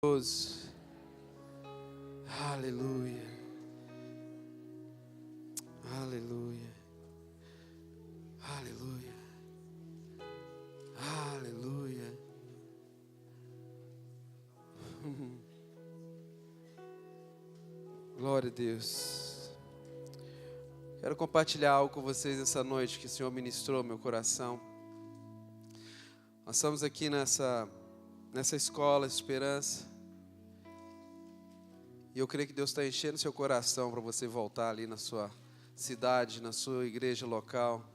Deus. Aleluia. Aleluia. Aleluia. Aleluia. Glória a Deus. Quero compartilhar algo com vocês essa noite que o Senhor ministrou ao meu coração. Nós estamos aqui nessa escola Esperança. E eu creio que Deus está enchendo seu coração para você voltar ali na sua cidade, na sua igreja local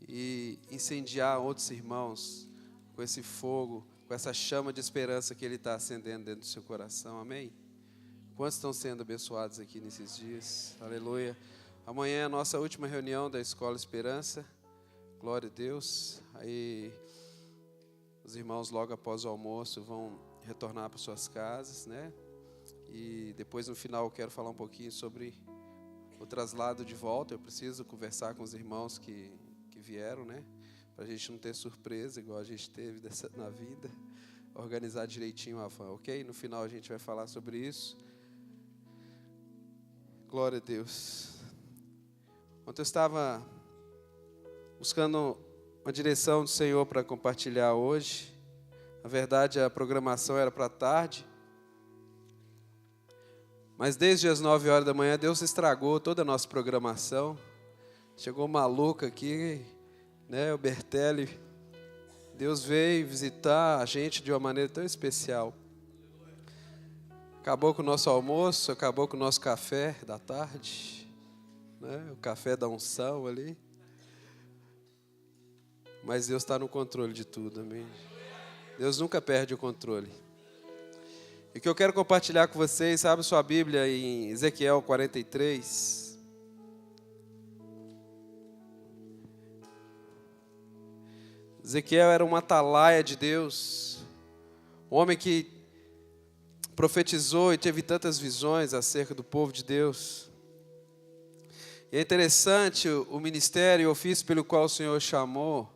e incendiar outros irmãos com esse fogo, com essa chama de esperança que Ele está acendendo dentro do seu coração. Amém? Quantos estão sendo abençoados aqui nesses dias? Aleluia. Amanhã é a nossa última reunião da Escola Esperança. Glória a Deus. Aí os irmãos logo após o almoço vão retornar para suas casas, né? E depois no final eu quero falar um pouquinho sobre o traslado de volta. Eu preciso conversar com os irmãos que vieram, né? Para a gente não ter surpresa igual a gente teve na vida. Organizar direitinho a van, ok? No final a gente vai falar sobre isso. Glória a Deus. Ontem eu estava buscando uma direção do Senhor para compartilhar hoje. Na verdade, a programação era para tarde. Mas desde as 9 horas da manhã, Deus estragou toda a nossa programação. Chegou maluco aqui, né? O Bertelli. Deus veio visitar a gente de uma maneira tão especial. Acabou com o nosso almoço, acabou com o nosso café da tarde, né? O café da unção ali. Mas Deus está no controle de tudo, amém? Deus nunca perde o controle. E o que eu quero compartilhar com vocês, abre sua Bíblia em Ezequiel 43. Ezequiel era uma atalaia de Deus, um homem que profetizou e teve tantas visões acerca do povo de Deus. E é interessante o ministério e o ofício pelo qual o Senhor chamou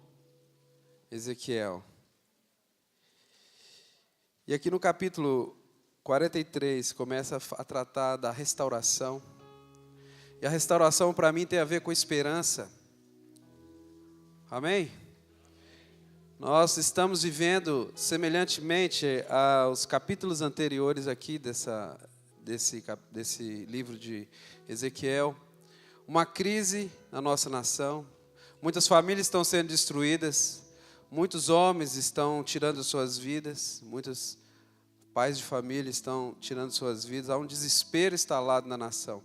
Ezequiel. E aqui no capítulo 43 começa a tratar da restauração. E a restauração para mim tem a ver com esperança. Amém? Nós estamos vivendo semelhantemente aos capítulos anteriores aqui desse livro de Ezequiel. Uma crise na nossa nação. Muitas famílias estão sendo destruídas. Muitos homens estão tirando suas vidas. Muitos pais de família estão tirando suas vidas. Há um desespero instalado na nação.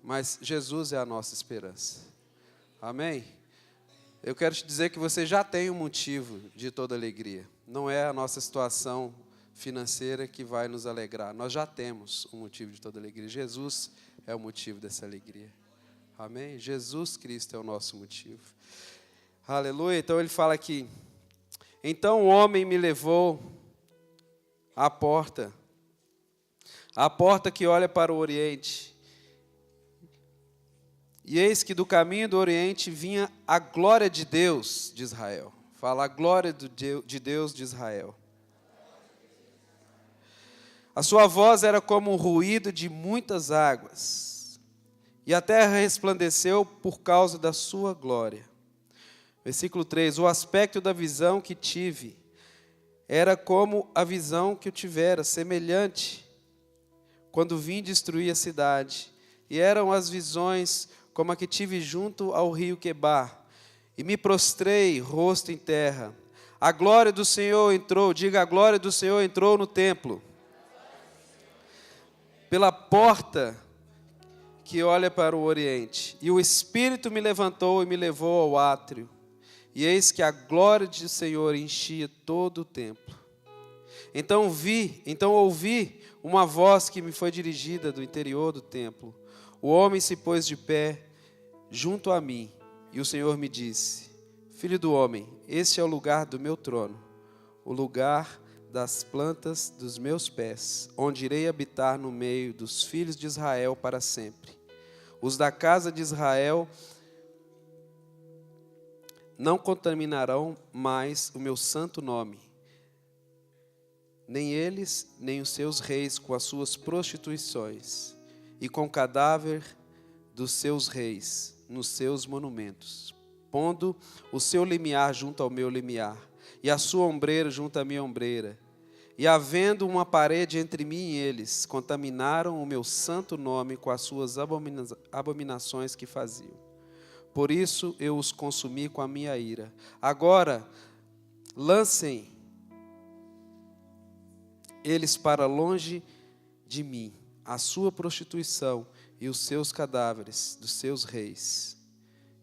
Mas Jesus é a nossa esperança. Amém? Eu quero te dizer que você já tem um motivo de toda alegria. Não é a nossa situação financeira que vai nos alegrar. Nós já temos um motivo de toda alegria. Jesus é o motivo dessa alegria. Amém? Jesus Cristo é o nosso motivo. Aleluia. Então ele fala aqui. Então o homem me levou à porta que olha para o Oriente. E eis que do caminho do Oriente vinha a glória de Deus de Israel. Fala a glória de Deus de Israel. A sua voz era como um ruído de muitas águas. E a terra resplandeceu por causa da sua glória. Versículo 3. O aspecto da visão que tive era como a visão que eu tivera, semelhante, quando vim destruir a cidade. E eram as visões como a que tive junto ao rio Quebar, e me prostrei, rosto em terra. A glória do Senhor entrou, diga, a glória do Senhor entrou no templo. Pela porta que olha para o Oriente. E o Espírito me levantou e me levou ao átrio. E eis que a glória do Senhor enchia todo o templo. Então ouvi uma voz que me foi dirigida do interior do templo. O homem se pôs de pé junto a mim, e o Senhor me disse: Filho do homem, este é o lugar do meu trono, o lugar das plantas dos meus pés, onde irei habitar no meio dos filhos de Israel para sempre. Os da casa de Israel não contaminarão mais o meu santo nome, nem eles, nem os seus reis com as suas prostituições, e com o cadáver dos seus reis nos seus monumentos, pondo o seu limiar junto ao meu limiar, e a sua ombreira junto à minha ombreira. E havendo uma parede entre mim e eles, contaminaram o meu santo nome com as suas abominações que faziam. Por isso eu os consumi com a minha ira. Agora, lancem eles para longe de mim a sua prostituição e os seus cadáveres dos seus reis,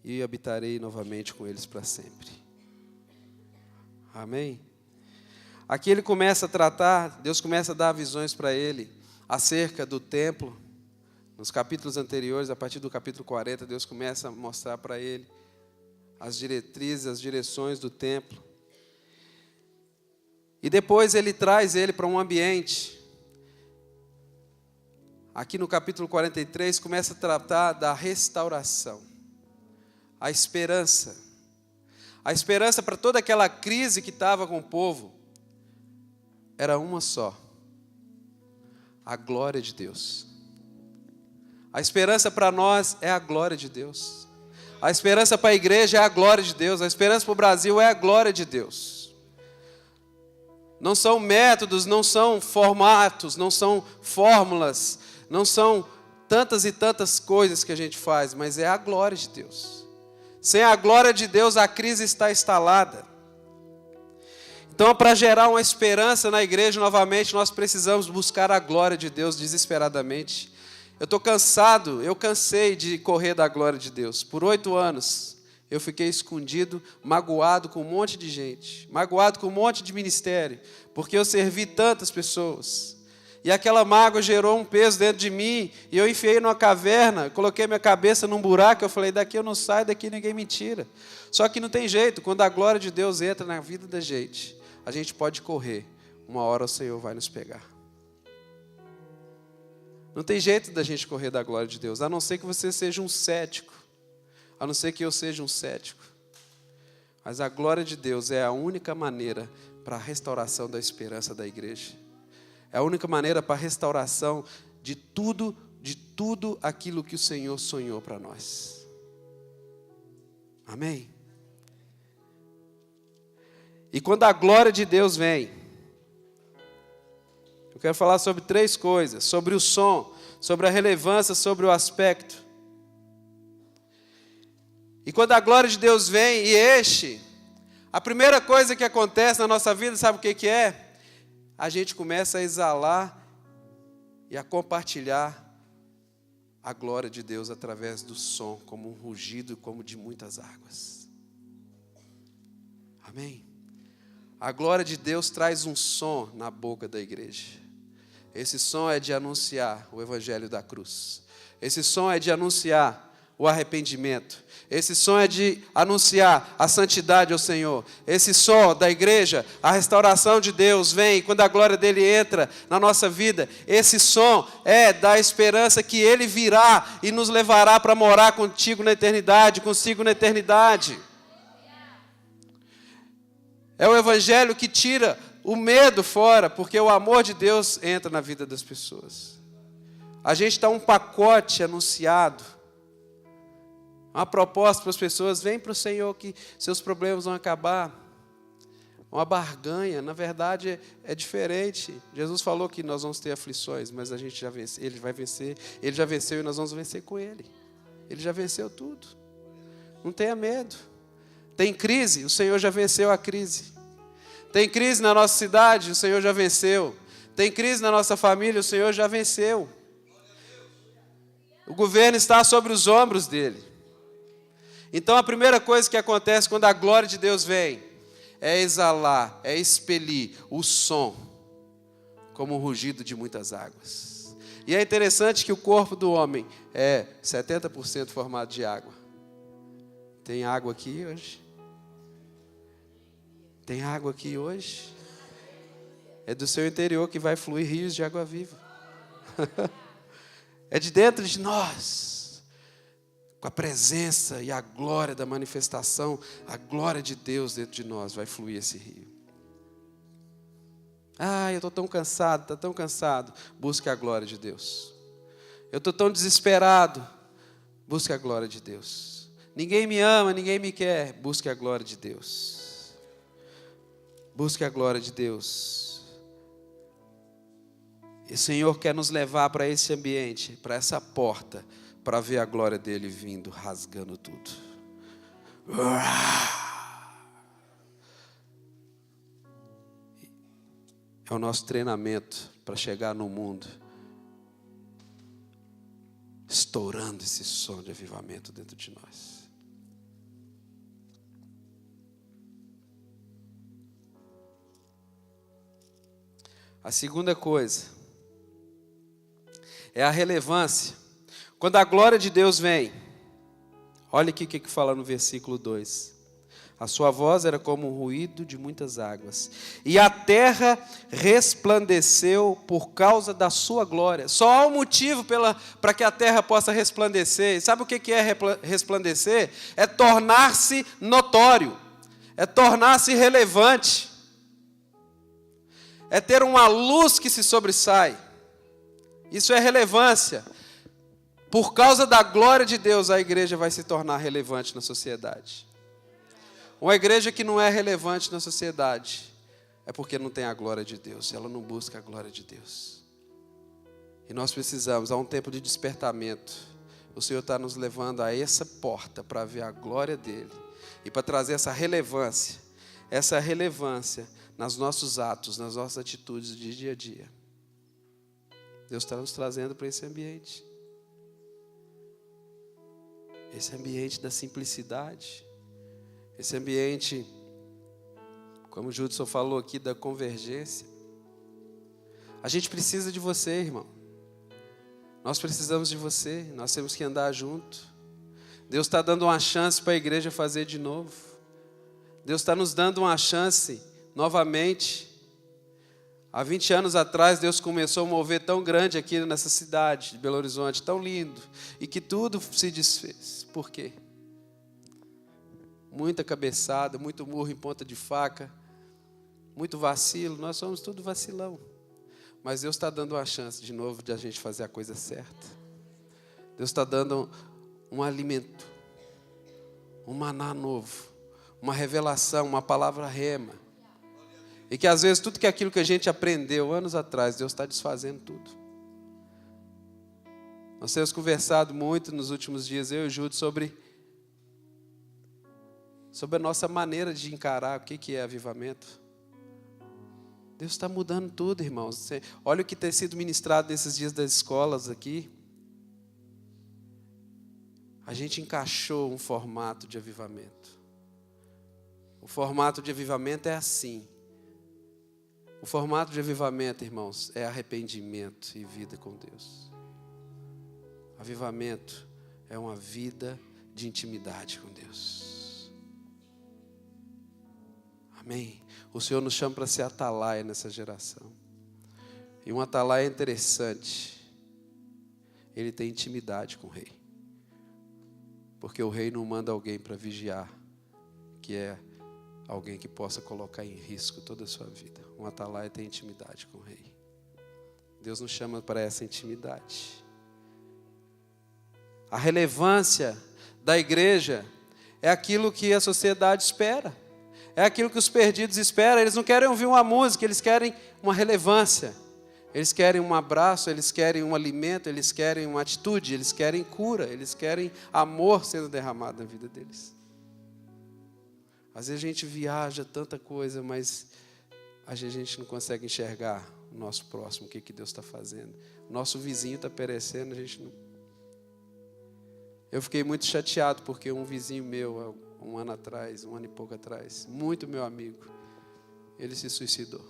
e habitarei novamente com eles para sempre. Amém? Aqui ele começa a tratar, Deus começa a dar visões para ele acerca do templo. Nos capítulos anteriores, a partir do capítulo 40, Deus começa a mostrar para ele as diretrizes, as direções do templo. E depois ele traz ele para um ambiente. Aqui no capítulo 43, começa a tratar da restauração. A esperança. A esperança para toda aquela crise que estava com o povo era uma só: a glória de Deus. A esperança para nós é a glória de Deus. A esperança para a igreja é a glória de Deus. A esperança para o Brasil é a glória de Deus. Não são métodos, não são formatos, não são fórmulas, não são tantas e tantas coisas que a gente faz, mas é a glória de Deus. Sem a glória de Deus, a crise está instalada. Então, para gerar uma esperança na igreja novamente, nós precisamos buscar a glória de Deus desesperadamente. Eu estou cansado, eu cansei de correr da glória de Deus. Por 8 anos, eu fiquei escondido, magoado com um monte de gente, magoado com um monte de ministério, porque eu servi tantas pessoas. E aquela mágoa gerou um peso dentro de mim, e eu enfiei numa caverna, coloquei minha cabeça num buraco, eu falei, daqui eu não saio, daqui ninguém me tira. Só que não tem jeito, quando a glória de Deus entra na vida da gente, a gente pode correr, uma hora o Senhor vai nos pegar. Não tem jeito da gente correr da glória de Deus, a não ser que você seja um cético, a não ser que eu seja um cético. Mas a glória de Deus é a única maneira para a restauração da esperança da igreja. É a única maneira para a restauração de tudo aquilo que o Senhor sonhou para nós. Amém? E quando a glória de Deus vem, eu quero falar sobre 3 coisas: sobre o som, sobre a relevância, sobre o aspecto. E quando a glória de Deus vem e enche, a primeira coisa que acontece na nossa vida, sabe o que é? A gente começa a exalar e a compartilhar a glória de Deus através do som, como um rugido, como de muitas águas. Amém? A glória de Deus traz um som na boca da igreja. Esse som é de anunciar o evangelho da cruz. Esse som é de anunciar o arrependimento. Esse som é de anunciar a santidade ao Senhor. Esse som da igreja, a restauração de Deus vem quando a glória dele entra na nossa vida. Esse som é da esperança que ele virá e nos levará para morar contigo na eternidade, consigo na eternidade. É o evangelho que tira o medo fora, porque o amor de Deus entra na vida das pessoas. A gente dá um pacote anunciado, uma proposta para as pessoas: vem para o Senhor que seus problemas vão acabar. Uma barganha, na verdade é diferente. Jesus falou que nós vamos ter aflições, mas a gente já vence, ele vai vencer, ele já venceu e nós vamos vencer com ele. Ele já venceu tudo. Não tenha medo. Tem crise, o Senhor já venceu a crise. Tem crise na nossa cidade, o Senhor já venceu. Tem crise na nossa família, o Senhor já venceu. O governo está sobre os ombros dele. Então a primeira coisa que acontece quando a glória de Deus vem é exalar, é expelir o som como um rugido de muitas águas. E é interessante que o corpo do homem é 70% formado de água. Tem água aqui hoje? Tem água aqui hoje? É do seu interior que vai fluir rios de água viva. É de dentro de nós, com a presença e a glória da manifestação, a glória de Deus dentro de nós, vai fluir esse rio. Eu estou tão cansado, está tão cansado. Busque a glória de Deus. Eu estou tão desesperado. Busque a glória de Deus. Ninguém me ama, ninguém me quer. Busque a glória de Deus. Busque a glória de Deus. E o Senhor quer nos levar para esse ambiente, para essa porta, para ver a glória dele vindo, rasgando tudo. É o nosso treinamento para chegar no mundo, estourando esse som de avivamento dentro de nós. A segunda coisa é a relevância. Quando a glória de Deus vem, olha aqui o que fala no versículo 2. A sua voz era como o ruído de muitas águas, e a terra resplandeceu por causa da sua glória. Só há um motivo para que a terra possa resplandecer. E sabe o que é resplandecer? É tornar-se notório, é tornar-se relevante, é ter uma luz que se sobressai. Isso é relevância. Por causa da glória de Deus, a igreja vai se tornar relevante na sociedade. Uma igreja que não é relevante na sociedade é porque não tem a glória de Deus, ela não busca a glória de Deus. E nós precisamos, há um tempo de despertamento. O Senhor está nos levando a essa porta para ver a glória dEle e para trazer essa relevância nos nossos atos, nas nossas atitudes de dia a dia. Deus está nos trazendo para esse ambiente da simplicidade. Esse ambiente, como o Judson falou aqui, da convergência. A gente precisa de você, irmão. Nós precisamos de você, nós temos que andar junto. Deus está dando uma chance para a igreja fazer de novo. Deus está nos dando uma chance novamente. Há 20 anos atrás, Deus começou a mover tão grande aqui nessa cidade de Belo Horizonte, tão lindo, e que tudo se desfez. Por quê? Muita cabeçada, muito murro em ponta de faca, muito vacilo. Nós somos tudo vacilão. Mas Deus está dando uma chance de novo de a gente fazer a coisa certa. Deus está dando um alimento, um maná novo, uma revelação, uma palavra rema. E que às vezes tudo que aquilo que a gente aprendeu anos atrás, Deus está desfazendo tudo. Nós temos conversado muito nos últimos dias, eu e o Júlio, sobre a nossa maneira de encarar o que é avivamento. Deus está mudando tudo, irmãos. Olha o que tem sido ministrado nesses dias das escolas aqui. A gente encaixou um formato de avivamento. O formato de avivamento é assim. O formato de avivamento, irmãos, é arrependimento e vida com Deus. Avivamento é uma vida de intimidade com Deus. Amém? O Senhor nos chama para ser atalaia nessa geração. E um atalaia interessante. Ele tem intimidade com o rei. Porque o rei não manda alguém para vigiar, que é alguém que possa colocar em risco toda a sua vida. Um atalaia tem intimidade com o rei. Deus nos chama para essa intimidade. A relevância da igreja é aquilo que a sociedade espera. É aquilo que os perdidos esperam. Eles não querem ouvir uma música, eles querem uma relevância. Eles querem um abraço, eles querem um alimento, eles querem uma atitude, eles querem cura, eles querem amor sendo derramado na vida deles. Às vezes a gente viaja tanta coisa, mas às vezes a gente não consegue enxergar o nosso próximo, o que Deus está fazendo. O nosso vizinho está perecendo, a gente não... Eu fiquei muito chateado porque um vizinho meu, um ano atrás, um ano e pouco atrás, muito meu amigo, ele se suicidou.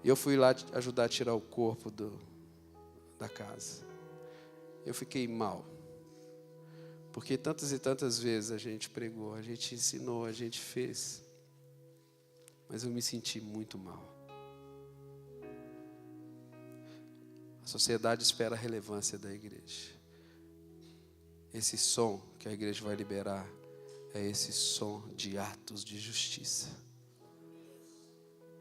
E eu fui lá ajudar a tirar o corpo da casa. Eu fiquei mal. Porque tantas e tantas vezes a gente pregou, a gente ensinou, a gente fez. Mas eu me senti muito mal. A sociedade espera a relevância da igreja. Esse som que a igreja vai liberar é esse som de atos de justiça.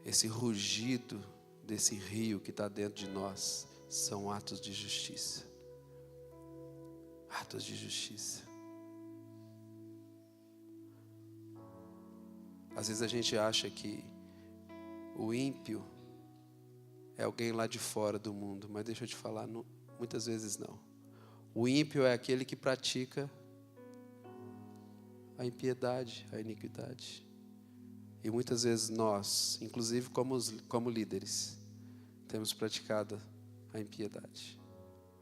esse rugido desse rio que está dentro de nós são atos de justiça. Atos de justiça. Às vezes a gente acha que o ímpio é alguém lá de fora do mundo, mas deixa eu te falar, muitas vezes não. O ímpio é aquele que pratica a impiedade, a iniquidade. E muitas vezes nós, inclusive como líderes, temos praticado a impiedade,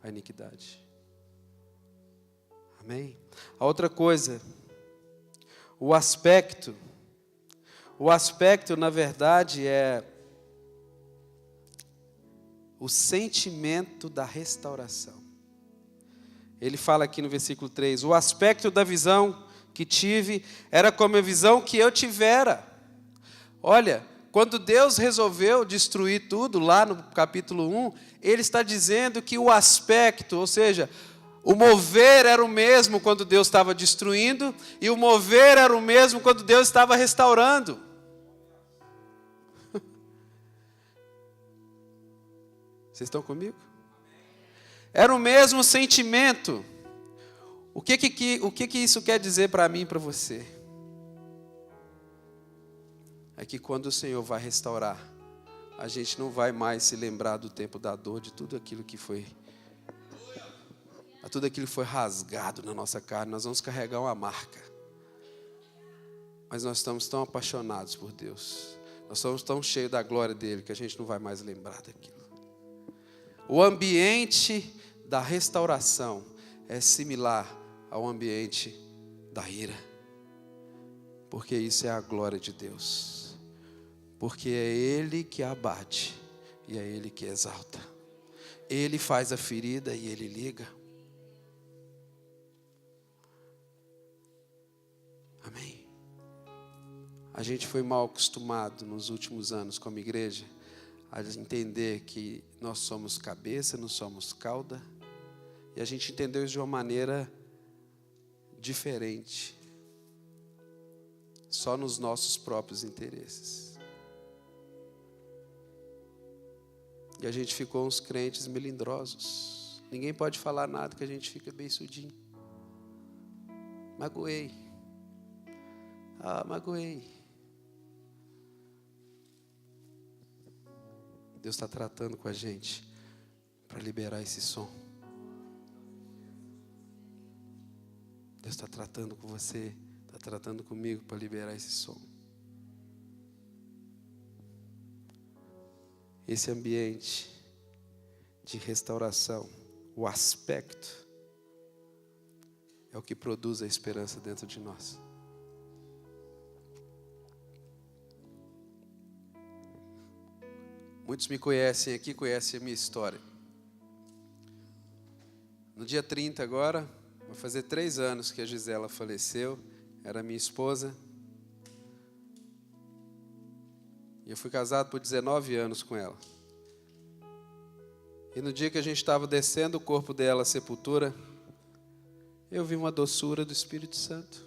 a iniquidade. Amém? A outra coisa, o aspecto, na verdade, é o sentimento da restauração. Ele fala aqui no versículo 3, o aspecto da visão que tive era como a visão que eu tivera. Olha, quando Deus resolveu destruir tudo, lá no capítulo 1, Ele está dizendo que o aspecto, ou seja, o mover era o mesmo quando Deus estava destruindo, e o mover era o mesmo quando Deus estava restaurando. Vocês estão comigo? Era o mesmo sentimento. O que isso quer dizer para mim e para você? É que quando o Senhor vai restaurar, a gente não vai mais se lembrar do tempo da dor, de tudo aquilo que foi rasgado na nossa carne. Nós vamos carregar uma marca. Mas nós estamos tão apaixonados por Deus. Nós somos tão cheios da glória dele que a gente não vai mais lembrar daquilo. O ambiente da restauração é similar ao ambiente da ira. Porque isso é a glória de Deus. Porque é Ele que abate e é Ele que exalta. Ele faz a ferida e Ele liga. Amém? A gente foi mal acostumado nos últimos anos como igreja a entender que nós somos cabeça, não somos cauda. E a gente entendeu isso de uma maneira diferente. Só nos nossos próprios interesses. E a gente ficou uns crentes melindrosos. Ninguém pode falar nada que a gente fica beiçudinho. Magoei. Magoei. Deus está tratando com a gente para liberar esse som. Deus está tratando com você, está tratando comigo para liberar esse som. Esse ambiente de restauração, o aspecto, é o que produz a esperança dentro de nós. Muitos me conhecem aqui, conhecem a minha história. No dia 30 agora, vai fazer 3 anos que a Gisela faleceu, era minha esposa. E eu fui casado por 19 anos com ela. E no dia que a gente estava descendo o corpo dela à sepultura, eu vi uma doçura do Espírito Santo.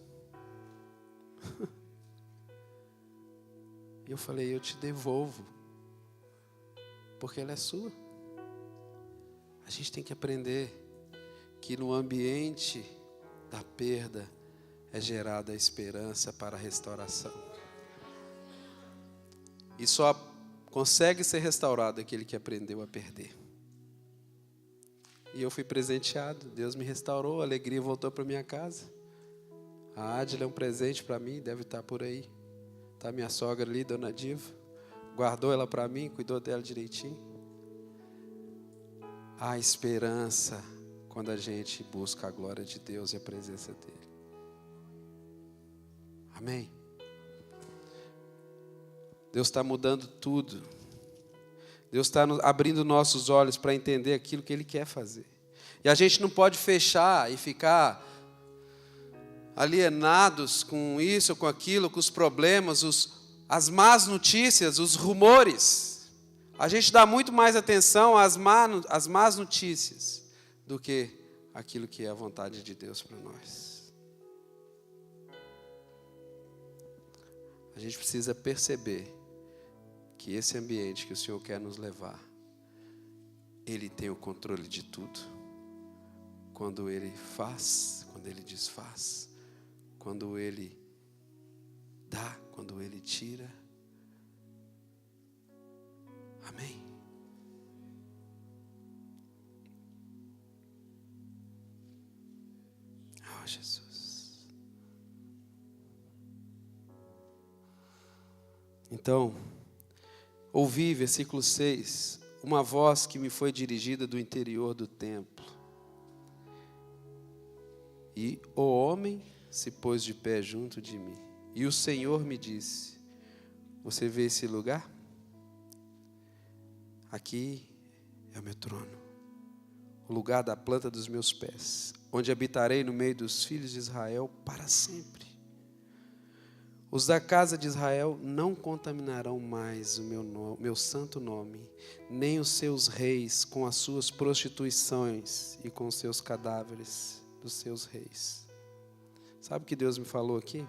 E eu falei, eu te devolvo, porque ela é sua. A gente tem que aprender que no ambiente da perda é gerada a esperança para a restauração. E só consegue ser restaurado aquele que aprendeu a perder. E eu fui presenteado, Deus me restaurou, a alegria voltou para minha casa. A Adila é um presente para mim, deve estar por aí. Está minha sogra ali, Dona Diva. Guardou ela para mim, cuidou dela direitinho. Há esperança quando a gente busca a glória de Deus e a presença dEle. Amém? Deus está mudando tudo. Deus está abrindo nossos olhos para entender aquilo que Ele quer fazer. E a gente não pode fechar e ficar alienados com isso, com aquilo, com os problemas, as más notícias, os rumores. A gente dá muito mais atenção às más notícias do que aquilo que é a vontade de Deus para nós. A gente precisa perceber que esse ambiente que o Senhor quer nos levar, Ele tem o controle de tudo. Quando Ele faz, quando Ele desfaz, quando Ele dá, quando Ele tira. Amém. Oh, Jesus. Então, ouvi, versículo 6, uma voz que me foi dirigida do interior do templo. E o homem se pôs de pé junto de mim. E o Senhor me disse: você vê esse lugar? Aqui é o meu trono, o lugar da planta dos meus pés, onde habitarei no meio dos filhos de Israel para sempre. Os da casa de Israel não contaminarão mais o meu santo nome, nem os seus reis com as suas prostituições e com os seus cadáveres dos seus reis. Sabe o que Deus me falou aqui?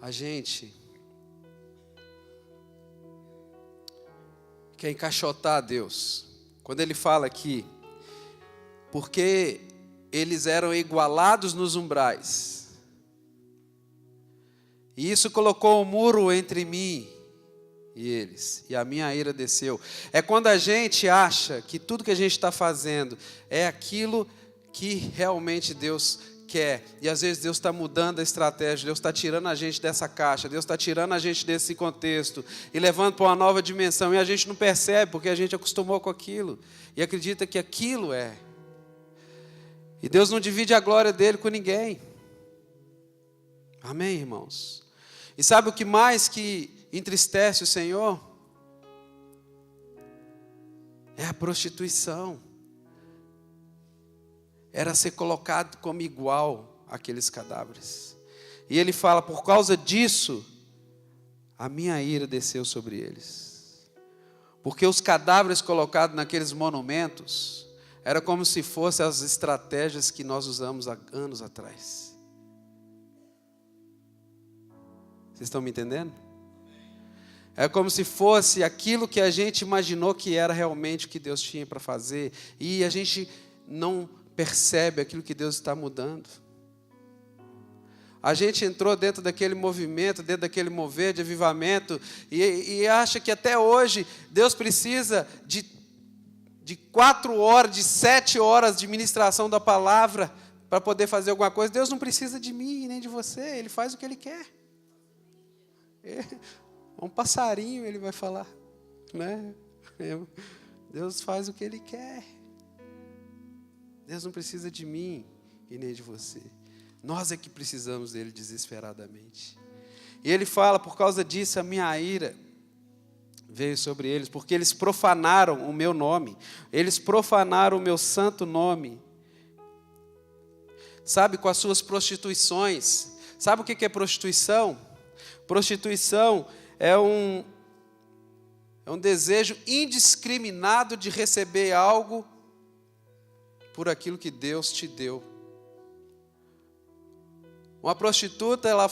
A gente quer encaixotar Deus. Quando Ele fala aqui, porque eles eram igualados nos umbrais, e isso colocou um muro entre mim e eles, e a minha ira desceu. É quando a gente acha que tudo que a gente está fazendo é aquilo que realmente Deus quer, e às vezes Deus está mudando a estratégia, Deus está tirando a gente dessa caixa, Deus está tirando a gente desse contexto e levando para uma nova dimensão, e a gente não percebe porque a gente acostumou com aquilo e acredita que aquilo é. E Deus não divide a glória dele com ninguém. Amém, irmãos? E sabe o que mais que entristece o Senhor? É a prostituição. Era ser colocado como igual àqueles cadáveres. E Ele fala, por causa disso, a minha ira desceu sobre eles. Porque os cadáveres colocados naqueles monumentos era como se fossem as estratégias que nós usamos há anos atrás. Vocês estão me entendendo? É como se fosse aquilo que a gente imaginou que era realmente o que Deus tinha para fazer. E a gente não percebe aquilo que Deus está mudando. A gente entrou dentro daquele movimento, dentro daquele mover de avivamento, e acha que até hoje Deus precisa de 4 horas, de 7 horas de ministração da palavra para poder fazer alguma coisa. Deus não precisa de mim nem de você, Ele faz o que Ele quer. Um passarinho Ele vai falar, né? Deus faz o que Ele quer. Deus não precisa de mim e nem de você. Nós é que precisamos dele desesperadamente. E Ele fala, por causa disso a minha ira veio sobre eles, porque eles profanaram o meu nome, eles profanaram o meu santo nome. Sabe, com as suas prostituições. Sabe o que é prostituição? Prostituição é um desejo indiscriminado de receber algo por aquilo que Deus te deu. Uma prostituta, ela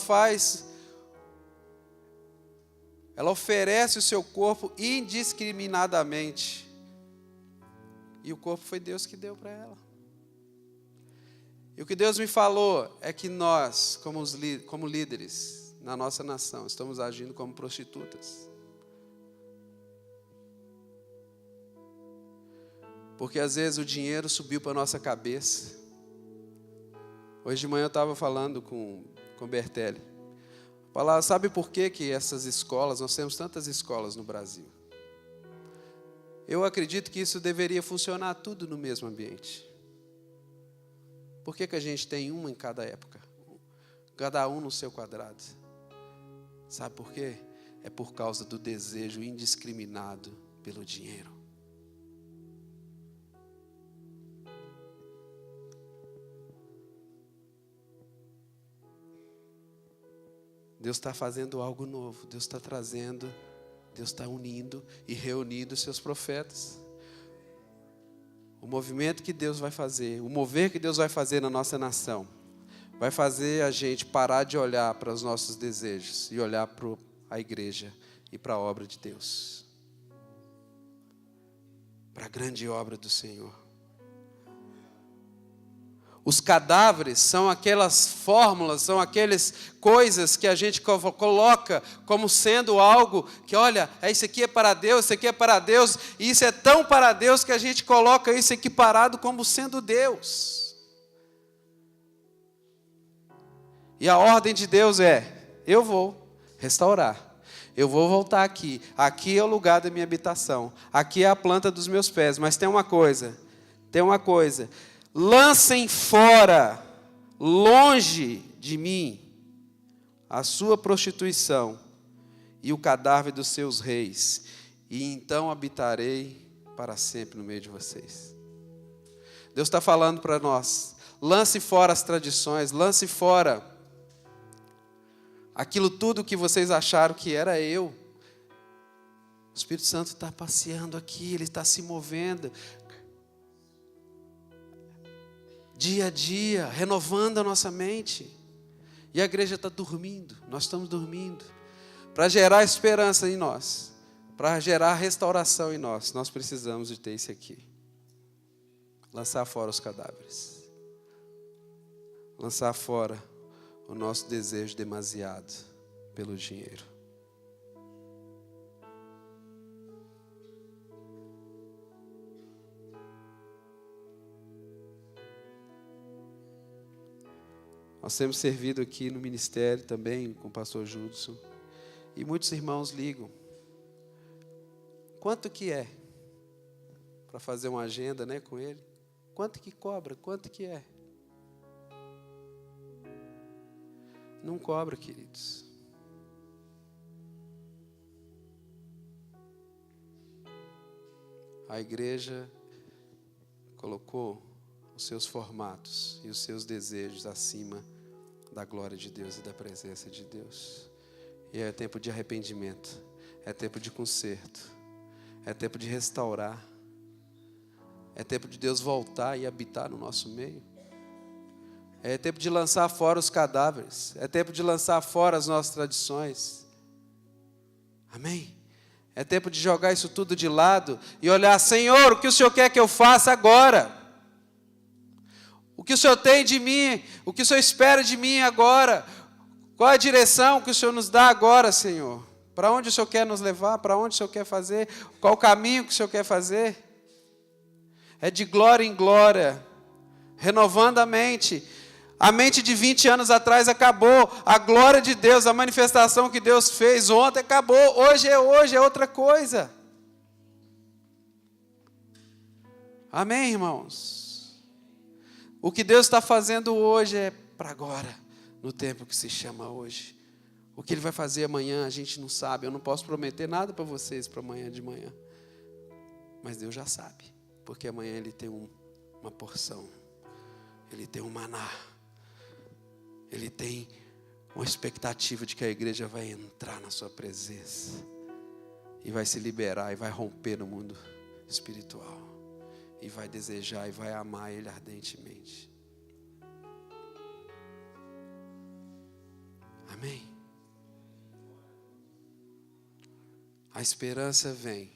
oferece o seu corpo indiscriminadamente. E o corpo foi Deus que deu para ela. E o que Deus me falou é que nós, como líderes na nossa nação, estamos agindo como prostitutas. Porque às vezes o dinheiro subiu para a nossa cabeça. Hoje de manhã eu estava falando com o Bertelli. Falar, sabe por que essas escolas, nós temos tantas escolas no Brasil? Eu acredito que isso deveria funcionar tudo no mesmo ambiente. Por que a gente tem uma em cada época? Cada um no seu quadrado. Sabe por quê? É por causa do desejo indiscriminado pelo dinheiro. Deus está fazendo algo novo, Deus está trazendo, Deus está unindo e reunindo os seus profetas. O movimento que Deus vai fazer, o mover que Deus vai fazer na nossa nação, vai fazer a gente parar de olhar para os nossos desejos e olhar para a igreja e para a obra de Deus, para a grande obra do Senhor. Os cadáveres são aquelas fórmulas, são aquelas coisas que a gente coloca como sendo algo que, olha, isso aqui é para Deus, isso aqui é para Deus, e isso é tão para Deus que a gente coloca isso equiparado como sendo Deus. E a ordem de Deus é: eu vou restaurar. Eu vou voltar aqui. Aqui é o lugar da minha habitação. Aqui é a planta dos meus pés. Mas tem uma coisa. Lancem fora, longe de mim, a sua prostituição e o cadáver dos seus reis. E então habitarei para sempre no meio de vocês. Deus está falando para nós. Lance fora as tradições. Lance fora aquilo tudo que vocês acharam que era eu. O Espírito Santo está passeando aqui, Ele está se movendo. Dia a dia, renovando a nossa mente. E a igreja está dormindo, nós estamos dormindo. Para gerar esperança em nós, para gerar restauração em nós, nós precisamos de ter isso aqui. Lançar fora os cadáveres. Lançar fora o nosso desejo demasiado pelo dinheiro. Nós temos servido aqui no ministério também com o pastor Judson. E muitos irmãos ligam. Quanto que é? Para fazer uma agenda, né, com ele. Quanto que cobra? Quanto que é? Não cobra, queridos. A igreja colocou os seus formatos e os seus desejos acima da glória de Deus e da presença de Deus. E é tempo de arrependimento, é tempo de conserto, é tempo de restaurar, é tempo de Deus voltar e habitar no nosso meio. É tempo de lançar fora os cadáveres, é tempo de lançar fora as nossas tradições. Amém? É tempo de jogar isso tudo de lado e olhar: Senhor, o que o Senhor quer que eu faça agora? O que o Senhor tem de mim? O que o Senhor espera de mim agora? Qual é a direção que o Senhor nos dá agora, Senhor? Para onde o Senhor quer nos levar? Para onde o Senhor quer fazer? Qual o caminho que o Senhor quer fazer? É de glória em glória, renovando a mente. A mente de 20 anos atrás acabou. A glória de Deus, a manifestação que Deus fez ontem acabou. Hoje, é outra coisa. Amém, irmãos? O que Deus está fazendo hoje é para agora, no tempo que se chama hoje. O que Ele vai fazer amanhã a gente não sabe. Eu não posso prometer nada para vocês para amanhã de manhã. Mas Deus já sabe, porque amanhã Ele tem uma porção. Ele tem um maná. Ele tem uma expectativa de que a igreja vai entrar na sua presença. E vai se liberar e vai romper no mundo espiritual. E vai desejar e vai amar Ele ardentemente. Amém? A esperança vem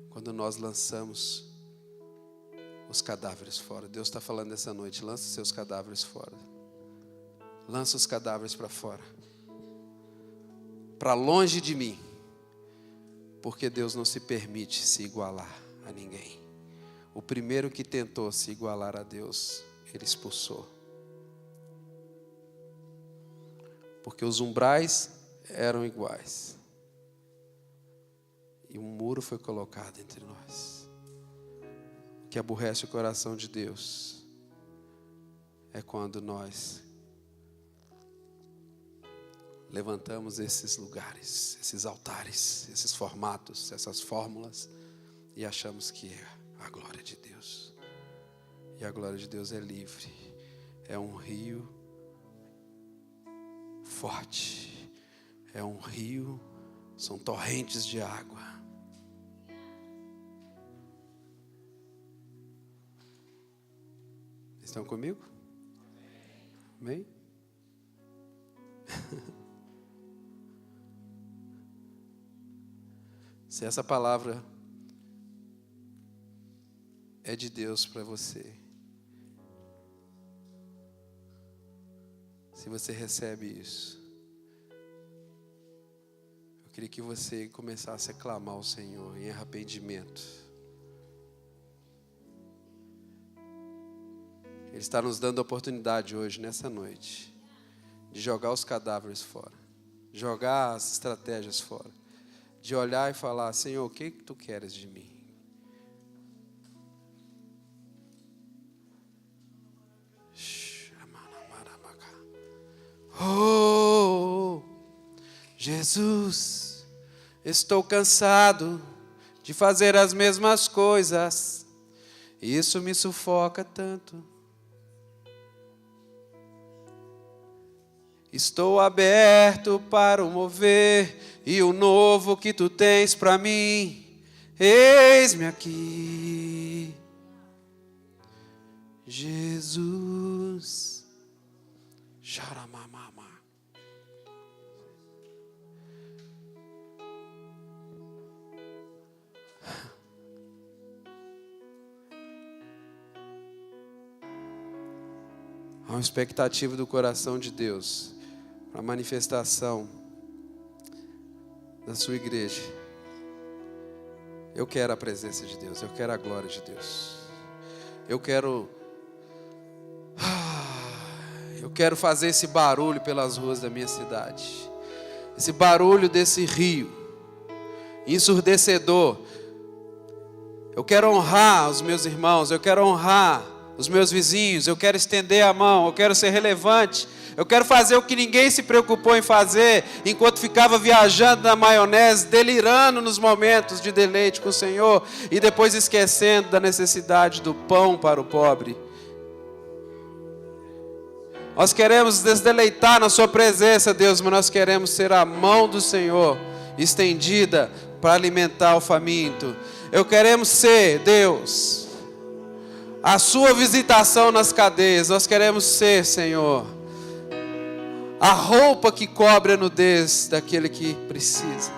quando nós lançamos os cadáveres fora. Deus está falando essa noite: lança seus cadáveres fora. Lança os cadáveres para fora. Para longe de mim. Porque Deus não se permite se igualar a ninguém. O primeiro que tentou se igualar a Deus, Ele expulsou. Porque os umbrais eram iguais. E um muro foi colocado entre nós. O que aborrece o coração de Deus é quando nós levantamos esses lugares, esses altares, esses formatos, essas fórmulas e achamos que é a glória de Deus. E a glória de Deus é livre, é um rio forte, é um rio, são torrentes de água. Estão comigo? Amém? Se essa palavra é de Deus para você, se você recebe isso, eu queria que você começasse a clamar ao Senhor em arrependimento. Ele está nos dando a oportunidade hoje, nessa noite, de jogar os cadáveres fora, jogar as estratégias fora, de olhar e falar: Senhor, o que tu queres de mim? Oh, Jesus, estou cansado de fazer as mesmas coisas, isso me sufoca tanto. Estou aberto para o mover e o novo que tu tens para mim. Eis-me aqui, Jesus. Xaramamama. Há uma expectativa do coração de Deus para a manifestação da sua igreja. Eu quero a presença de Deus, eu quero a glória de Deus. Eu quero fazer esse barulho pelas ruas da minha cidade. Esse barulho desse rio ensurdecedor. Eu quero honrar os meus irmãos, eu quero honrar os meus vizinhos, eu quero estender a mão, eu quero ser relevante, eu quero fazer o que ninguém se preocupou em fazer, enquanto ficava viajando na maionese, delirando nos momentos de deleite com o Senhor, e depois esquecendo da necessidade do pão para o pobre. Nós queremos nos deleitar na sua presença, Deus, mas nós queremos ser a mão do Senhor, estendida para alimentar o faminto. Eu queremos ser, Deus, a sua visitação nas cadeias. Nós queremos ser, Senhor, a roupa que cobre a nudez daquele que precisa.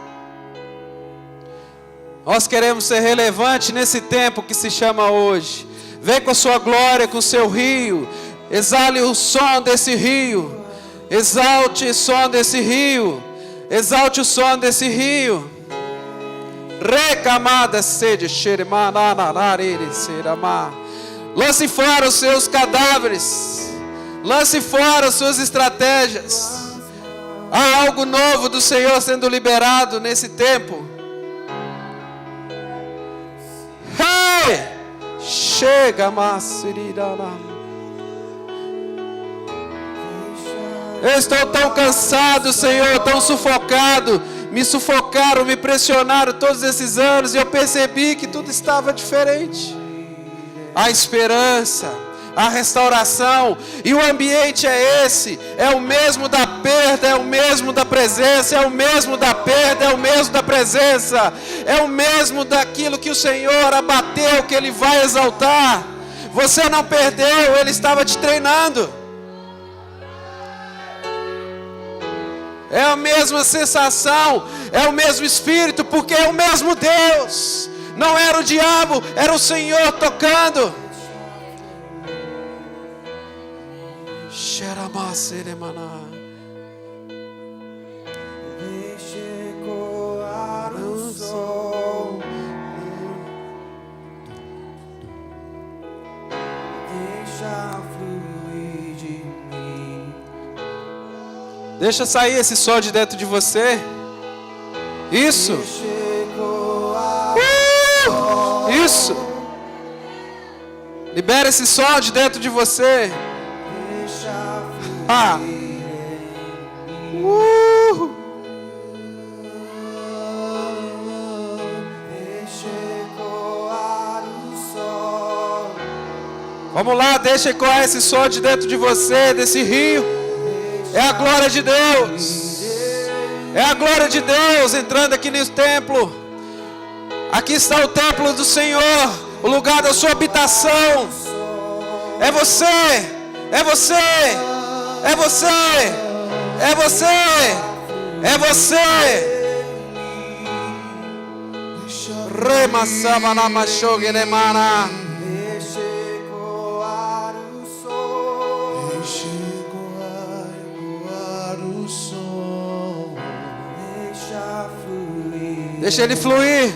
Nós queremos ser relevante nesse tempo que se chama hoje. Vem com a sua glória, com o seu rio. Exale o som desse rio. Exalte o som desse rio. Exalte o som desse rio. Recamada sede, xerimananarare, serama. Lance fora os seus cadáveres. Lance fora as suas estratégias. Há algo novo do Senhor sendo liberado nesse tempo. Hey! Chega, Massirirana. Eu estou tão cansado, Senhor, tão sufocado. Me sufocaram, me pressionaram todos esses anos e eu percebi que tudo estava diferente. A esperança, a restauração, e o ambiente é esse, é o mesmo da perda, é o mesmo da presença, é o mesmo da perda, é o mesmo da presença, é o mesmo daquilo que o Senhor abateu, que Ele vai exaltar. Você não perdeu, Ele estava te treinando. É a mesma sensação, é o mesmo Espírito, porque é o mesmo Deus. Não era o diabo, era o Senhor tocando. Deixe ecoar o som, deixa fluir de mim. Deixa sair esse som de dentro de você. Isso. Isso. Libera esse som de dentro de você. Ah. Vamos lá, deixa ecoar esse som de dentro de você, desse rio. É a glória de Deus. É a glória de Deus entrando aqui no templo. Aqui está o templo do Senhor, o lugar da sua habitação. É você, é você. É você. É você. É você. Rema sabana machogue ne mana. Deixa ecoar o som. Deixa fluir. Deixa ele fluir.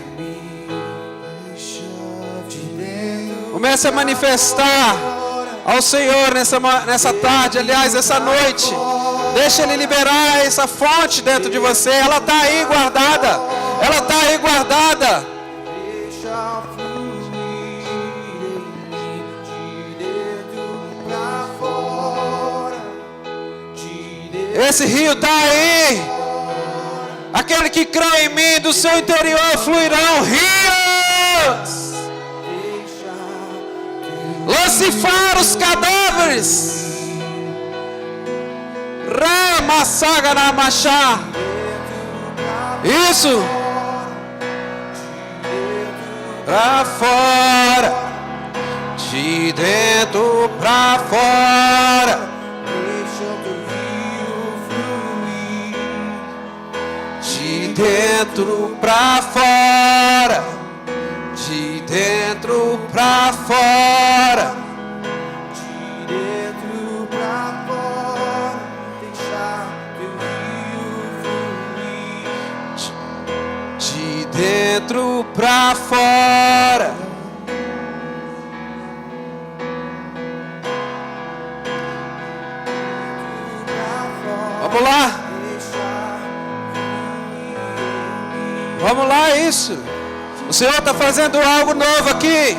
Comece a manifestar ao Senhor nessa tarde, aliás, essa noite. Deixa Ele liberar essa fonte dentro de você. Ela está aí guardada. Ela está aí guardada. Deixa fluir de dentro pra fora. Esse rio está aí. Aquele que crê em mim, do seu interior fluirão rios. Lance fora os cadáveres. Rama saga na machá. Isso. Pra fora. De dentro pra fora. Deixa o rio fluir. De dentro pra fora. De dentro pra fora. De dentro pra fora. Deixa o rio fluir. De dentro pra fora. Vamos lá. Vamos lá, isso. O Senhor está fazendo algo novo aqui.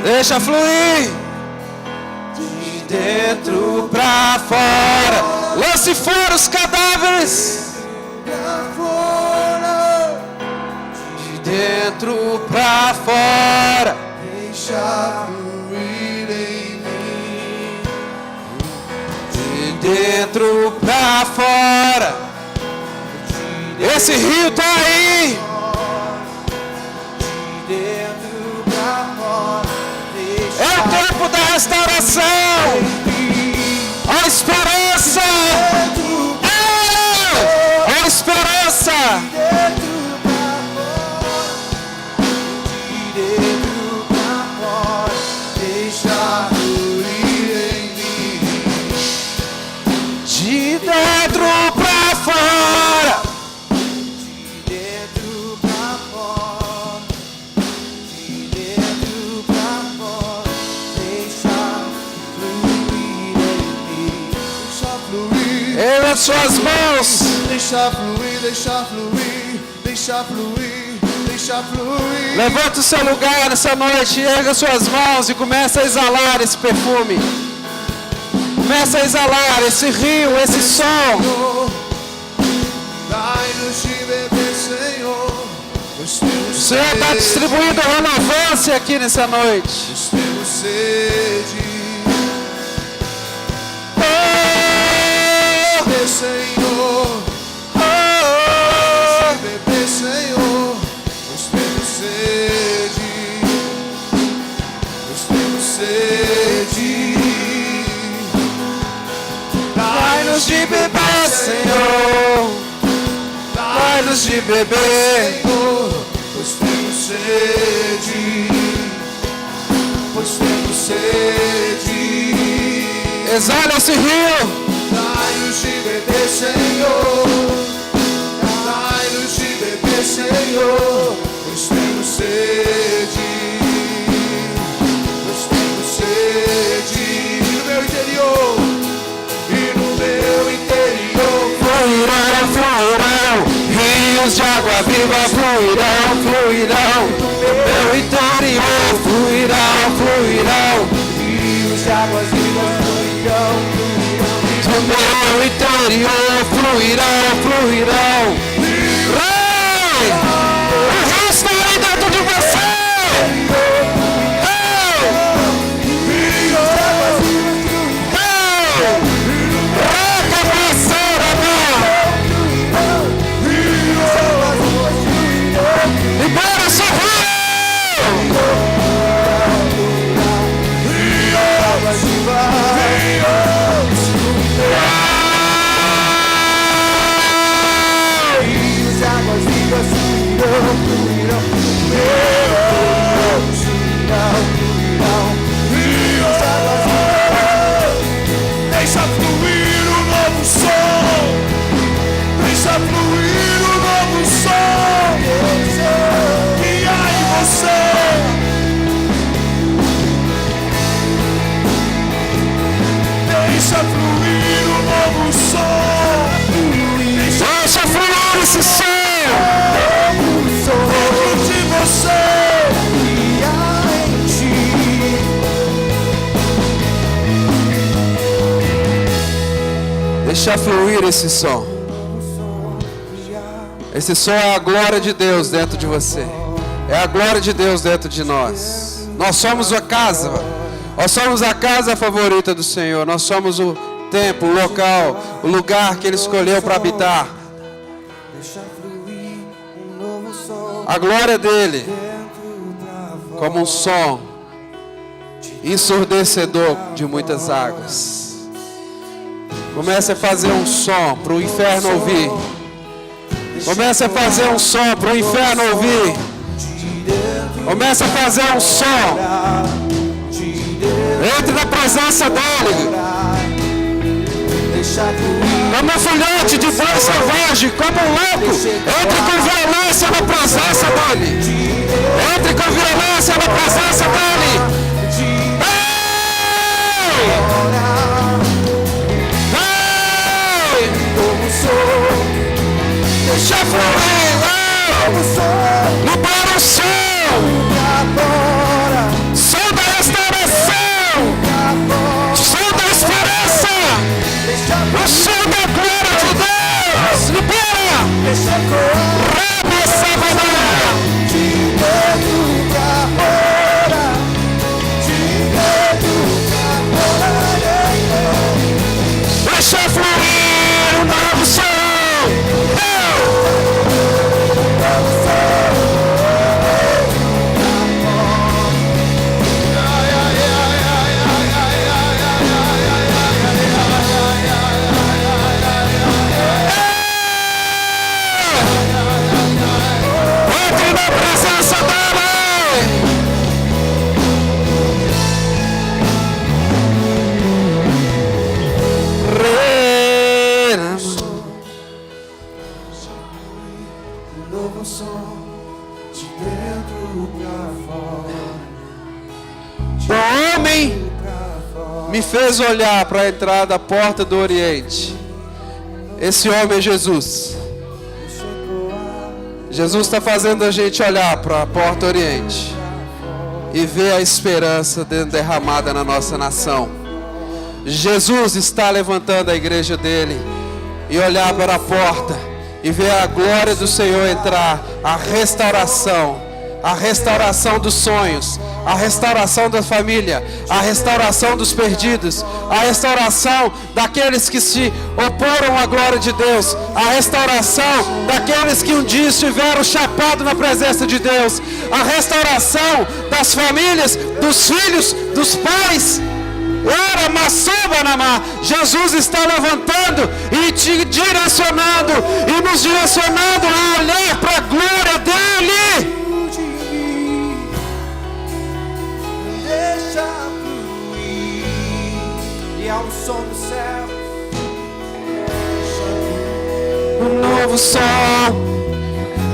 Deixa fluir. De dentro pra fora. Lance fora os cadáveres. De dentro pra fora. Deixa fluir em mim. De dentro pra fora. Esse rio tá aí. De dentro pra fora. É o tempo da restauração. A esperança. A esperança. Deixa fluir em mim. De dentro pra fora. De dentro pra fora. De dentro pra fora. Deixa fluir em mim. Deixa fluir. Ele nas suas mãos. Deixa fluir, deixa fluir. Deixa fluir, deixa fluir. Levanta o seu lugar nessa noite, erga suas mãos e começa a exalar esse perfume. Começa a exalar esse rio, esse som. Dai-nos de beber, Senhor. O Senhor está distribuindo renovância aqui nessa noite. Nós temos sede. Beber, Senhor. Beber, Senhor. Nós temos sede. Nós temos sede. Dai-nos de beber, Senhor. Dai-nos de beber. Senhor, pois temos sede. Pois temos sede. Exala esse rio. Dai-nos de beber, Senhor. Dai-nos de beber, Senhor. Pois temos sede. Pois temos sede. E no meu interior. E no meu interior. Fluirão, fluirão. Rios de água viva fluirão, fluirão. No meu interior. Fluirão, fluirão. Rios de águas vivas fluirão. No meu interior fluirão, fluirão. Rei! O rio está aí dentro de você! Deixa fluir o novo som. Deixa fluir o novo som que há em você. Deixa fluir o novo som. Deixa fluir esse som. Dentro de você que há em ti. Deixa fluir esse som. Esse som é a glória de Deus dentro de você. É a glória de Deus dentro de nós. Nós somos a casa. Nós somos a casa favorita do Senhor. Nós somos o templo, o local, o lugar que Ele escolheu para habitar. A glória dele, como um som ensurdecedor de muitas águas. Comece a fazer um som para o inferno ouvir. Comece a fazer um som para o inferno ouvir. Comece a fazer um som. Entre na presença dele. Como um filhote de boi selvagem, como um louco. Entre com violência na presença dele. Entre com violência na presença dele. Deixa fluir, libera o som da restauração, som da esperança, o som da glória de Deus, libera, rebe essa bandeira, deixa fluir o novo som. O homem me fez olhar para a entrada da porta do Oriente. Esse homem é Jesus. Jesus está fazendo a gente olhar para a porta do Oriente e ver a esperança derramada na nossa nação. Jesus está levantando a igreja dele e olhar para a porta e ver a glória do Senhor entrar, a restauração dos sonhos, a restauração da família, a restauração dos perdidos, a restauração daqueles que se oporam à glória de Deus, a restauração daqueles que um dia estiveram chapados na presença de Deus, a restauração das famílias, dos filhos, dos pais. Ora, Massobanamá, Jesus está levantando e te direcionando e nos direcionando a olhar para a glória dele. Deixa fluir, e ao som do céu, Um novo som,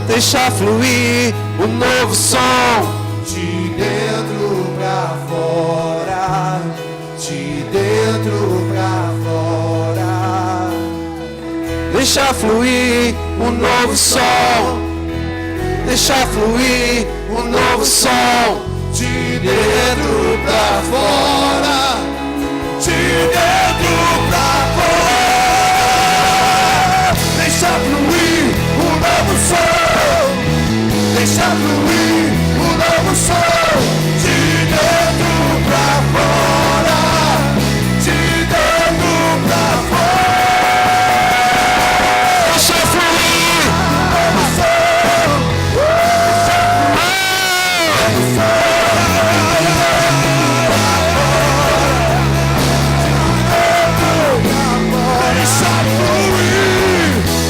deixa fluir, um novo som. de dentro pra fora, de dentro pra fora. Deixa fluir, um novo som. Deixa fluir, um novo som. De dentro pra fora, de dentro pra fora. Deixa fluir o novo som. Deixa fluir o novo som. De dentro pra fora, de dentro pra fora. Deixa fluir o novo som.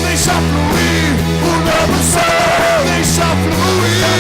Deixa fluir o novo som, deixa fluir.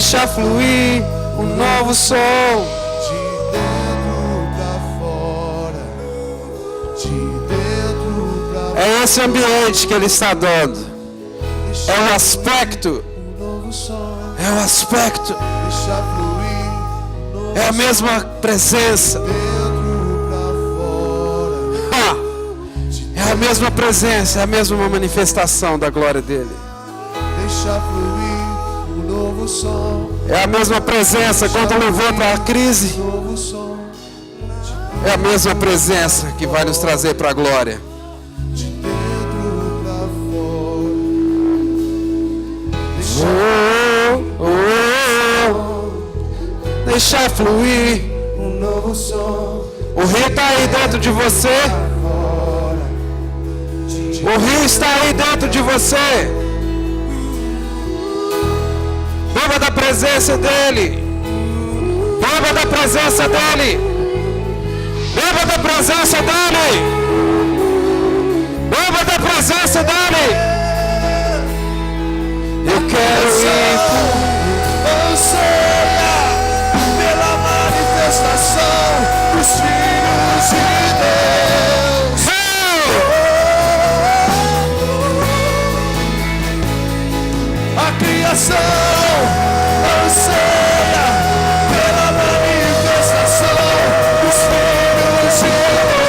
Deixa fluir um novo som. De dentro pra fora, de dentro pra fora. É esse ambiente que Ele está dando. É o aspecto. Um novo som. É o aspecto. Deixa fluir um novo É a mesma presença. dentro pra fora. É a mesma presença, é a mesma manifestação da glória dele. Deixa fluir um novo som. É a mesma presença quando levou para a crise. Novo som. É a mesma presença que vai nos trazer para a glória. De dentro pra fora. Deixa fluir. Um novo som. O rio está aí dentro de você. O rio está aí dentro de você. Beba da presença dele. Beba da presença dele. Beba da presença dele. Beba da presença dele. Eu quero ir. Anseia pela manifestação dos filhos de Deus. A criação anseia pela manifestação dos filhos de Deus.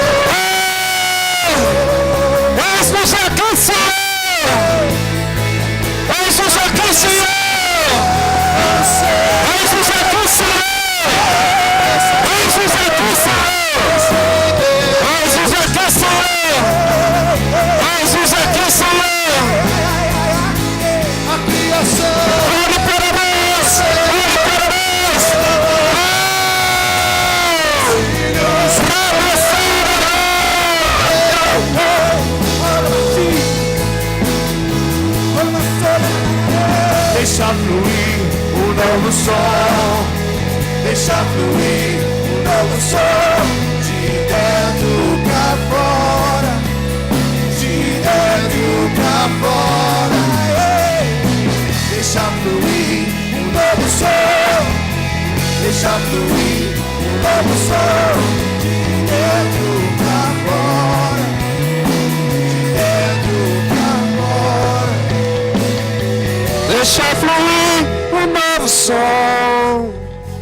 Eis-nos aqui, Senhor! Eis-nos aqui, Senhor! Eis-nos aqui, Senhor! Eis-nos aqui, Senhor! Eis-nos aqui, Senhor! Eis-nos aqui, Senhor! A criação Olhe para nós! Olhe para nós! deixa fluir um novo som. Deixa fluir um novo som. De dentro pra fora. De dentro pra fora. Deixa fluir um novo som. Deixa fluir um novo som. De dentro pra fora. De dentro pra fora. Deixa fluir um novo som.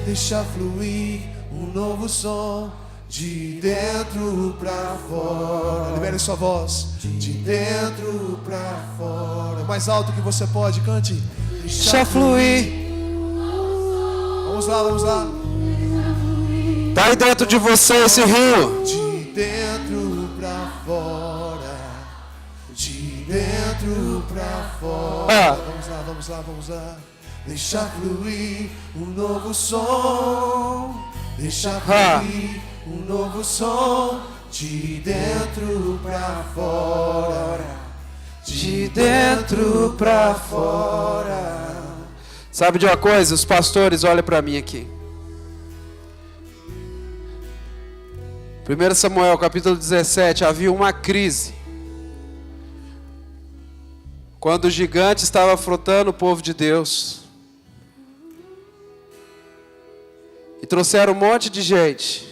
Deixa fluir um novo som. De dentro pra fora. Libere sua voz. De dentro pra fora. Mais alto que você pode, cante. Deixa fluir. Vamos lá, vamos lá. Tá aí dentro de você esse rio. De dentro pra fora. De dentro pra fora. Vamos lá, vamos lá, vamos lá. Deixa fluir um novo som. Deixa fluir um novo som. De dentro pra fora. De dentro pra fora. Sabe de uma coisa? Os pastores, olhem para mim aqui. 1 Samuel capítulo 17, havia uma crise. Quando o gigante estava afrontando o povo de Deus. E trouxeram um monte de gente.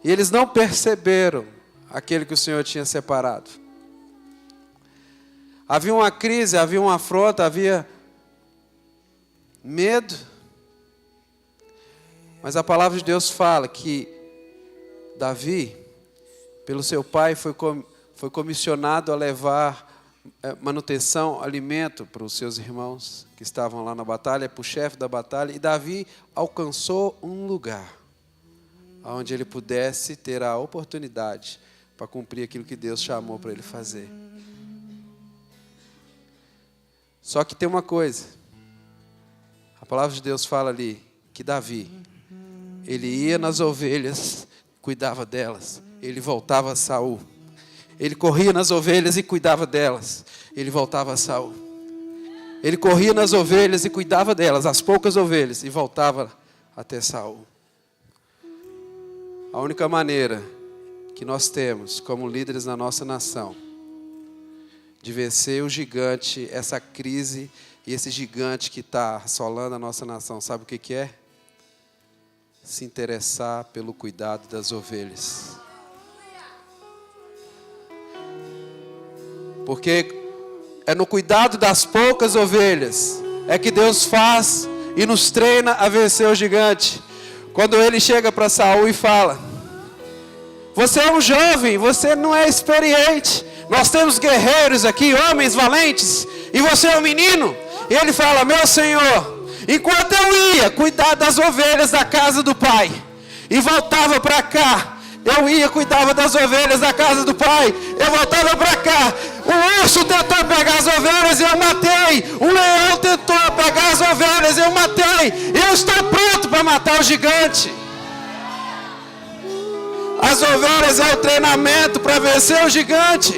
E eles não perceberam aquele que o Senhor tinha separado. Havia uma crise, havia uma afronta, havia medo. Mas a palavra de Deus fala que Davi, pelo seu pai, foi comissionado a levar manutenção, alimento para os seus irmãos que estavam lá na batalha, para o chefe da batalha. E Davi alcançou um lugar onde ele pudesse ter a oportunidade para cumprir aquilo que Deus chamou para ele fazer. Só que tem uma coisa. A palavra de Deus fala ali que Davi, ele ia nas ovelhas, cuidava delas. Ele voltava a Saul. Ele corria nas ovelhas e cuidava delas. Ele voltava a Saul. Ele corria nas ovelhas e cuidava delas, as poucas ovelhas, e voltava até Saul. A única maneira que nós temos como líderes na nossa nação de vencer o gigante, essa crise, E esse gigante que está assolando a nossa nação, sabe o que que é? Se interessar pelo cuidado das ovelhas. Porque é no cuidado das poucas ovelhas é que Deus faz e nos treina a vencer o gigante. Quando ele chega para Saul e fala: você é um jovem, você não é experiente. Nós temos guerreiros aqui, homens valentes, e você é um menino. E ele fala: meu Senhor, enquanto eu ia cuidar das ovelhas da casa do pai e voltava para cá, eu ia, cuidava das ovelhas da casa do pai, eu voltava para cá, o urso tentou pegar as ovelhas e eu matei, o leão tentou pegar as ovelhas e eu matei, eu estou pronto para matar o gigante. As ovelhas é o treinamento para vencer o gigante.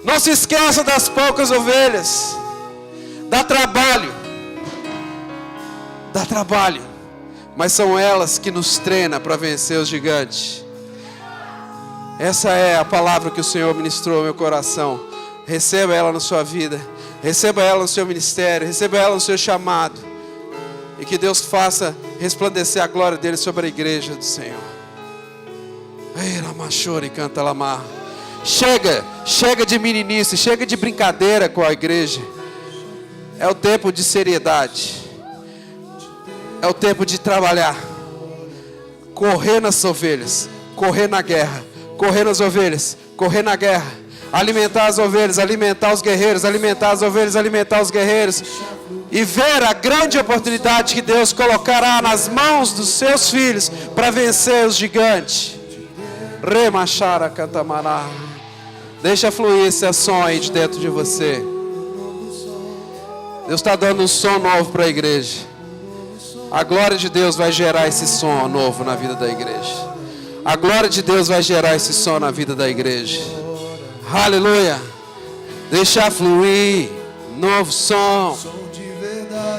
Não se esqueça das poucas ovelhas. Dá trabalho, mas são elas que nos treinam para vencer os gigantes. Essa é a palavra que o Senhor ministrou ao meu coração. Receba ela na sua vida, receba ela no seu ministério, receba ela no seu chamado, e que Deus faça resplandecer a glória dele sobre a igreja do Senhor. Chega de meninice, chega de brincadeira com a igreja. É o tempo de seriedade. É o tempo de trabalhar. Correr nas ovelhas, correr na guerra, correr nas ovelhas, correr na guerra. Alimentar as ovelhas, alimentar os guerreiros, alimentar as ovelhas, alimentar os guerreiros. E ver a grande oportunidade que Deus colocará nas mãos dos seus filhos para vencer os gigantes. Remachara cantamará. Deixa fluir esse som aí de dentro de você. Deus está dando um som novo para a igreja. A glória de Deus vai gerar esse som novo na vida da igreja. A glória de Deus vai gerar esse som na vida da igreja. Aleluia. Deixa fluir novo som.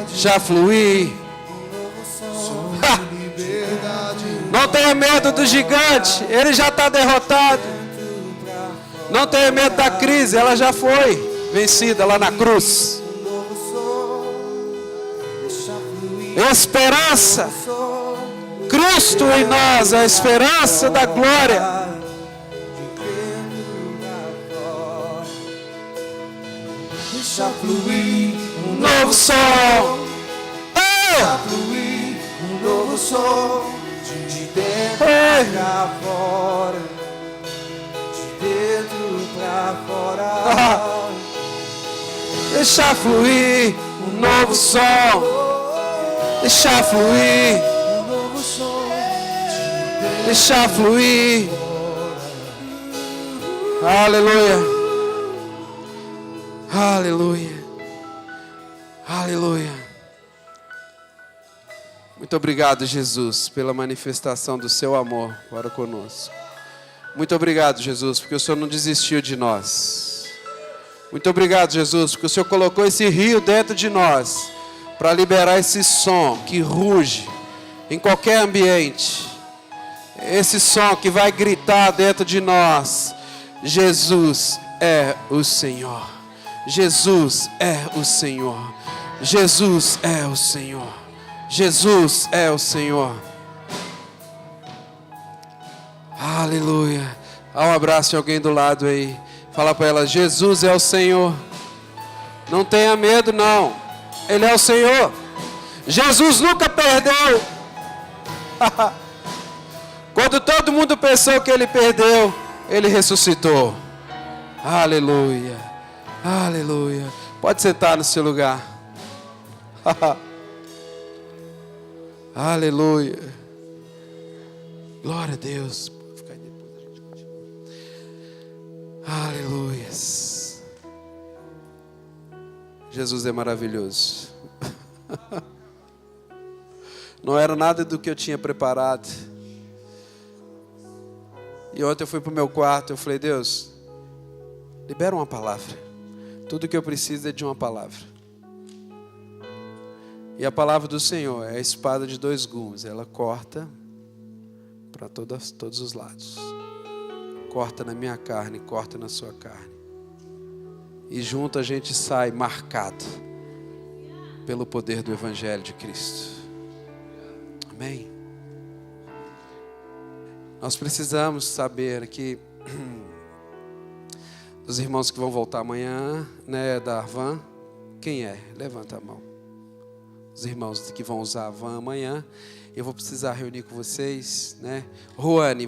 Deixa fluir. Não tenha medo do gigante, ele já está derrotado. Não tenha medo da crise, ela já foi vencida lá na cruz. Esperança, Cristo em nós, a esperança da glória. Deixa fluir um novo som. Deixa fluir um novo som. De dentro pra fora. De dentro pra fora. Deixa fluir um novo som. Deixa fluir um novo som. Deixa fluir. Aleluia. Aleluia. Aleluia. Muito obrigado, Jesus, pela manifestação do seu amor para conosco. Muito obrigado, Jesus, porque o Senhor não desistiu de nós. Muito obrigado, Jesus, porque o Senhor colocou esse rio dentro de nós para liberar esse som que ruge em qualquer ambiente. Esse som que vai gritar dentro de nós: Jesus é o Senhor. Jesus é o Senhor. Jesus é o Senhor. Jesus é o Senhor. Aleluia. Dá um abraço em alguém do lado aí. Fala para ela: Jesus é o Senhor. Não tenha medo não. Ele é o Senhor. Jesus nunca perdeu. Quando todo mundo pensou que ele perdeu, ele ressuscitou. Aleluia. Aleluia. Pode sentar no seu lugar. Aleluia. Glória a Deus. Aleluia. Jesus é maravilhoso. Não era nada do que eu tinha preparado. E ontem eu fui para o meu quarto, eu falei: Deus, libera uma palavra. Tudo que eu preciso é de uma palavra. E a palavra do Senhor é a espada de dois gumes. Ela corta para todos os lados. Corta na minha carne, corta na sua carne. E junto a gente sai marcado pelo poder do Evangelho de Cristo. Amém. Nós precisamos saber que os irmãos que vão voltar amanhã, né, da van, quem é? Levanta a mão. Os irmãos que vão usar a van amanhã, eu vou precisar reunir com vocês, né? Ruane,